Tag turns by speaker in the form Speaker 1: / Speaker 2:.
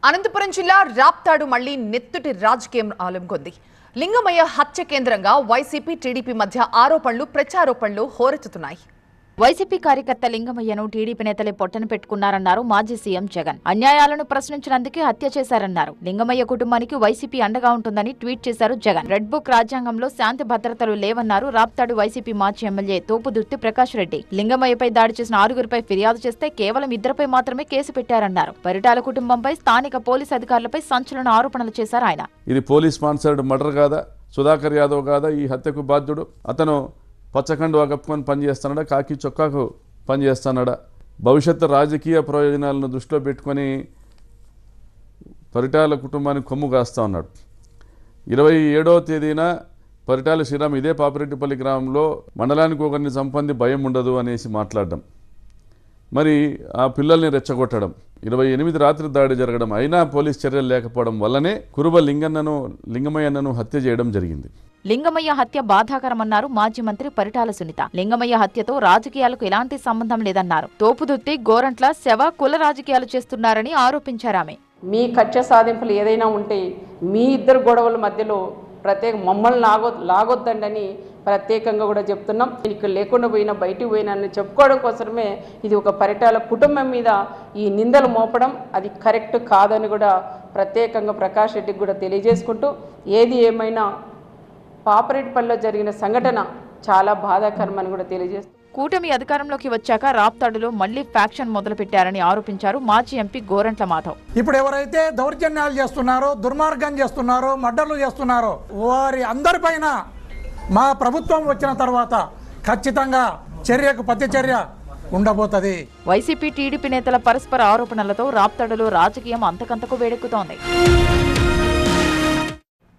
Speaker 1: అనంతపురం జిల్లా రాప్తాడు మళ్లీ నెత్తుటి రాజకీయం ఆలంకొంది. లింగమయ్య హత్య కేంద్రంగా వైసీపీ టీడీపీ మధ్య ఆరోపణలు ప్రచారోపణలు హోరెత్తుతున్నాయి.
Speaker 2: వైసీపీ కార్యకర్త లింగమయ్యను టీడీపీ నేతలే పొట్టన పెట్టుకున్నారన్నారు మాజీ సీఎం జగన్. అన్యాయాలను ప్రశ్నించినందుకే హత్య చేశారన్నారు. లింగమయ్య కుటుంబానికి వైసీపీ అండగా ఉంటుందని ట్వీట్ చేశారు జగన్. రెడ్ బుక్ రాజ్యాంగంలో శాంతి భద్రతలు లేవన్నారు రాప్తాడు వైసీపీ మాజీ ఎమ్మెల్యే తోపుదుర్తి ప్రకాష్ రెడ్డి. లింగమయ్యపై దాడి చేసిన 6గురిపై ఫిర్యాదు చేస్తే కేవలం 2పై మాత్రమే కేసు పెట్టారన్నారు. పరిటాల కుటుంబంపై స్థానిక పోలీసు అధికారులపై సంచలన ఆరోపణలు చేశారు ఆయన.
Speaker 3: ఇది పోలీస్ స్పాన్సర్డ్ మర్డర్ కాదా? సుధాకర్ యాదవ్ కాదా ఈ హత్యకు బాధ్యుడు? అతను పచ్చకండువా కప్పుకొని పనిచేస్తున్నాడా? కాకి చొక్కాకు పనిచేస్తున్నాడా? భవిష్యత్తు రాజకీయ ప్రయోజనాలను దృష్టిలో పెట్టుకొని పరిటాల కుటుంబానికి కొమ్ము కాస్తా ఉన్నాడు. 27వ తేదీన పరిటాల శ్రీరామ్ ఇదే పాపిరెడ్డిపల్లి గ్రామంలో మండలానికి ఒకరిని చంపంది భయం ఉండదు అనేసి మాట్లాడడం, మరి ఆ పిల్లల్ని రెచ్చగొట్టడం, 28 రాత్రి దాడి జరగడం, అయినా పోలీస్ చర్యలు లేకపోవడం వల్లనే కురుబ లింగమయ్యను హత్య చేయడం జరిగింది.
Speaker 2: లింగమయ్య హత్య బాధాకరమన్నారు మాజీ మంత్రి పరిటాల సునీత. లింగమయ్య హత్యతో రాజకీయాలకు ఎలాంటి సంబంధం లేదన్నారు. తోపుదుర్తి గోరంట్ల శవ కుల రాజకీయాలు చేస్తున్నారని ఆరోపించారామె.
Speaker 4: మీ కక్ష సాధింపులు ఏదైనా ఉంటే మీ ఇద్దరు గొడవల మధ్యలో మమ్మల్ని లాగొద్దండి ప్రత్యేకంగా కూడా చెప్తున్నాం. ఇక్కడ లేకుండా పోయినా బయటికి పోయినా అని చెప్పుకోవడం కోసమే ఇది ఒక పరిటాల కుటుంబం మీద ఈ నిందలు మోపడం అది కరెక్ట్ కాదని కూడా ప్రత్యేకంగా ప్రకాష్ రెడ్డికి కూడా తెలియజేసుకుంటూ, ఏది ఏమైనా పాపిరెడ్డిపల్లిలో జరిగిన సంఘటన చాలా బాధాకరమని కూడా తెలియజేస్తుంది.
Speaker 2: కూటమి అధికారంలోకి వచ్చాక రాప్తాడులో మళ్లీ ఫ్యాక్షన్ మొదలుపెట్టారని ఆరోపించారు మాజీ ఎంపీ గోరంట్ల మాధవ్.
Speaker 5: ఇప్పుడు ఎవరైతే దౌర్జన్యాలు చేస్తున్నారో, దుర్మార్గం చేస్తున్నారో, మర్డర్లు చేస్తున్నారో వారి అందరిపైన మా ప్రభుత్వం వచ్చిన తర్వాత ఖచ్చితంగా చర్యకు ప్రతిచర్య ఉండబోతుంది.
Speaker 2: వైసీపీ టీడీపీ నేతల పరస్పర ఆరోపణలతో రాప్తాడులో రాజకీయం అంతకంతకు వేడెక్కుతోంది.